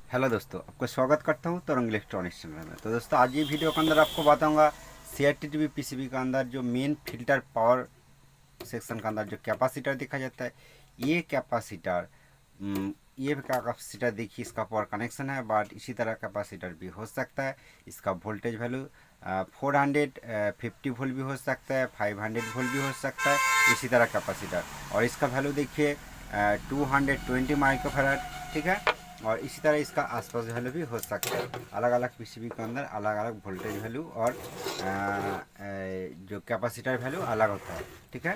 Hello दोस्तों, आपको स्वागत करता हूँ तरंग इलेक्ट्रॉनिक्स चैनल में। तो दोस्तों आज ये वीडियो के अंदर आपको बताऊंगा CRT-TV पीसीबी के अंदर जो मेन फिल्टर पावर सेक्शन के अंदर जो कैपेसिटर देखा जाता है, ये कैपेसिटर ये कैपेसिटर देखिए, इसका पावर कनेक्शन है, बट इसी तरह कैपेसिटर भी हो सकता है। इसका वोल्टेज वैल्यू 450 वोल्ट भी हो सकता है, 500 वोल्ट भी हो सकता है, इसी तरह कैपेसिटर। और इसका वैल्यू देखिए 220 माइक्रोफैराड, ठीक है। और इसी तरह इसका आसपास वैल्यू भी हो सकता है। अलग अलग पीसीबी के अंदर अलग अलग वोल्टेज वैल्यू और जो कैपेसिटर वैल्यू अलग होता है, ठीक है।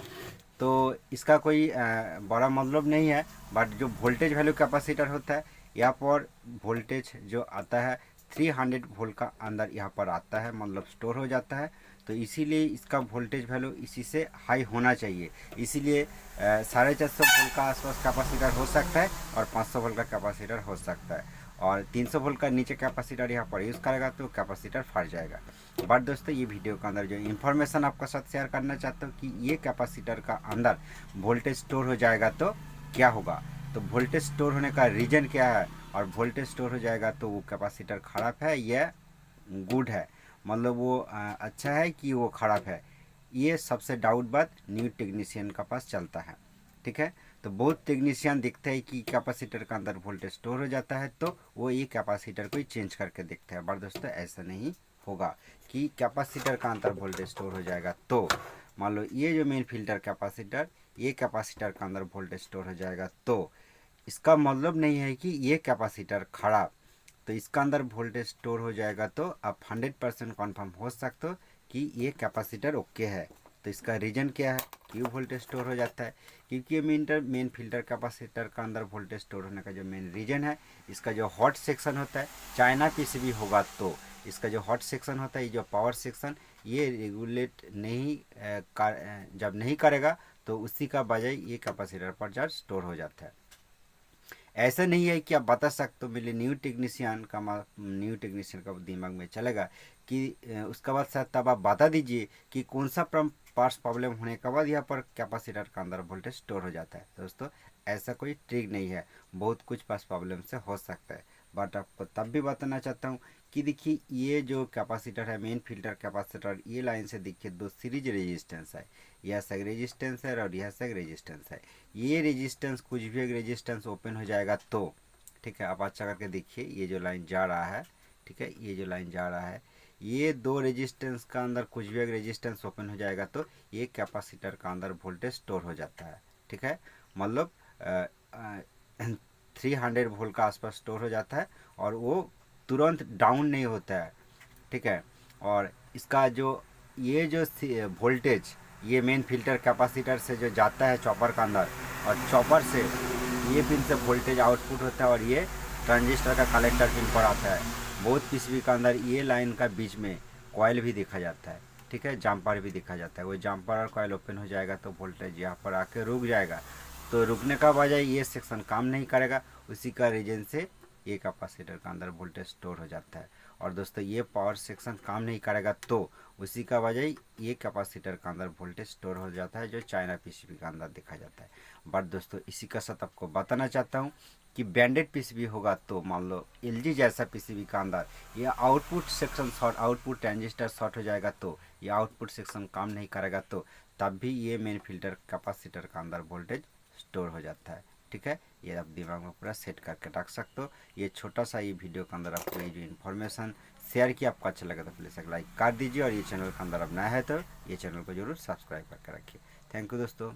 तो इसका कोई बड़ा मतलब नहीं है, बट जो वोल्टेज वैल्यू कैपेसिटर होता है, यहाँ पर वोल्टेज जो आता है 300 वोल्ट का अंदर यहाँ पर आता है, मतलब स्टोर हो जाता है। तो इसीलिए इसका वोल्टेज वैल्यू इसी से हाई होना चाहिए। इसीलिए 450 वोल्ट का आसपास कैपेसिटर हो सकता है और 500 वोल्ट का कैपेसिटर हो सकता है। और 300 वोल्ट का नीचे कैपेसिटर यहाँ पर यूज़ करेगा तो कैपेसिटर फट जाएगा। बट दोस्तों ये वीडियो के अंदर जो इन्फॉर्मेशन आपके साथ शेयर करना चाहता हूँ कि ये कैपेसिटर का अंदर वोल्टेज स्टोर हो जाएगा तो क्या होगा। तो वोल्टेज स्टोर होने का रीज़न क्या है, और वोल्टेज स्टोर हो जाएगा तो वो कैपेसिटर ख़राब है या गुड है, मतलब वो अच्छा है कि वो ख़राब है, ये सबसे डाउट बात न्यू टेक्नीशियन का पास चलता है, ठीक है। तो बहुत टेक्नीशियन देखते हैं कि कैपेसिटर का अंदर वोल्टेज स्टोर हो जाता है तो वो ये कैपेसिटर को ही चेंज करके देखते हैं। बट दोस्तों ऐसा नहीं होगा कि कैपेसिटर का अंदर वोल्टेज स्टोर हो जाएगा तो मान लो ये जो मेन फिल्टर कैपेसिटर, ये कैपेसिटर का अंदर वोल्टेज स्टोर हो जाएगा तो इसका मतलब नहीं है कि ये कैपेसिटर खराब। तो इसका अंदर वोल्टेज स्टोर हो जाएगा तो आप 100% कन्फर्म हो सकते हो कि ये कैपेसिटर ओके है। तो इसका रीज़न क्या है, क्यों वोल्टेज स्टोर हो जाता है? क्योंकि ये मेन फिल्टर कैपेसिटर का अंदर वोल्टेज स्टोर होने का जो मेन रीज़न है, इसका जो हॉट सेक्शन होता है, चाइना पीसीबी होगा तो इसका जो हॉट सेक्शन होता है, ये जो पावर सेक्शन, ये रेगुलेट नहीं जब नहीं करेगा तो उसी का वजह ये कैपेसिटर पर चार्ज स्टोर हो जाता है। ऐसा नहीं है कि आप बता सकते हो, मेरे न्यू टेक्नीशियन का दिमाग में चलेगा कि उसके बाद शायद तब आप बता दीजिए कि कौन सा पार्ट्स प्रॉब्लम होने के बाद यहाँ पर कैपेसिटर का अंदर वोल्टेज स्टोर हो जाता है। दोस्तों ऐसा कोई ट्रिक नहीं है, बहुत कुछ पास प्रॉब्लम से हो सकता है। बट आपको तब भी बताना चाहता हूँ कि देखिए ये जो कैपेसिटर है मेन फिल्टर कैपेसिटर, ये लाइन से देखिए दो सीरीज रेजिस्टेंस है, यह से एक रेजिस्टेंस है और यह से एक रेजिस्टेंस है। ये रेजिस्टेंस कुछ भी एक रेजिस्टेंस ओपन हो जाएगा तो, ठीक है, आप अच्छा करके देखिए ये जो लाइन जा रहा है, ठीक है, ये जो लाइन जा रहा है, ये दो रेजिस्टेंस का अंदर कुछ भी एक रेजिस्टेंस ओपन हो जाएगा तो ये कैपेसिटर का अंदर वोल्टेज स्टोर हो जाता है, ठीक है। मतलब 300 वोल्ट का आसपास स्टोर हो जाता है और वो तुरंत डाउन नहीं होता है, ठीक है। और इसका जो ये जो वोल्टेज ये मेन फिल्टर कैपेसिटर से जो जाता है चॉपर का अंदर, और चॉपर से ये पिन से वोल्टेज आउटपुट होता है और ये ट्रांजिस्टर का कलेक्टर पिन पर आता है। बहुत पीसीबी के अंदर ये लाइन का बीच में कॉयल भी देखा जाता है, ठीक है, जम्पर भी देखा जाता है। वो जम्पर और कॉयल ओपन हो जाएगा तो वोल्टेज यहाँ पर आके रुक जाएगा। तो रुकने का वजह ये सेक्शन काम नहीं करेगा, उसी का रीजन से ये कैपेसिटर का अंदर वोल्टेज स्टोर हो जाता है। और दोस्तों ये पावर सेक्शन काम नहीं करेगा तो उसी का वजह ये कैपेसिटर का अंदर वोल्टेज स्टोर हो जाता है, जो चाइना पीसीबी का अंदर देखा जाता है। बट दोस्तों इसी का साथ आपको बताना चाहता हूँ कि ब्रांडेड पीसीबी होगा तो मान लो एलजी जैसा पीसीबी का अंदर ये output section short, output transistor short हो जाएगा तो ये आउटपुट सेक्शन काम नहीं करेगा तो तब भी ये मेन फिल्टर कैपेसिटर का अंदर वोल्टेज स्टोर हो जाता है, ठीक है। ये आप दिमाग में पूरा सेट करके रख सकते हो। ये छोटा सा ये वीडियो के अंदर आपको ये जो इन्फॉर्मेशन शेयर किया आपको अच्छा लगा तो प्लीज़ एक लाइक कर दीजिए, और ये चैनल के अंदर अब नया है तो ये चैनल को जरूर सब्सक्राइब करके रखिए। थैंक यू दोस्तों।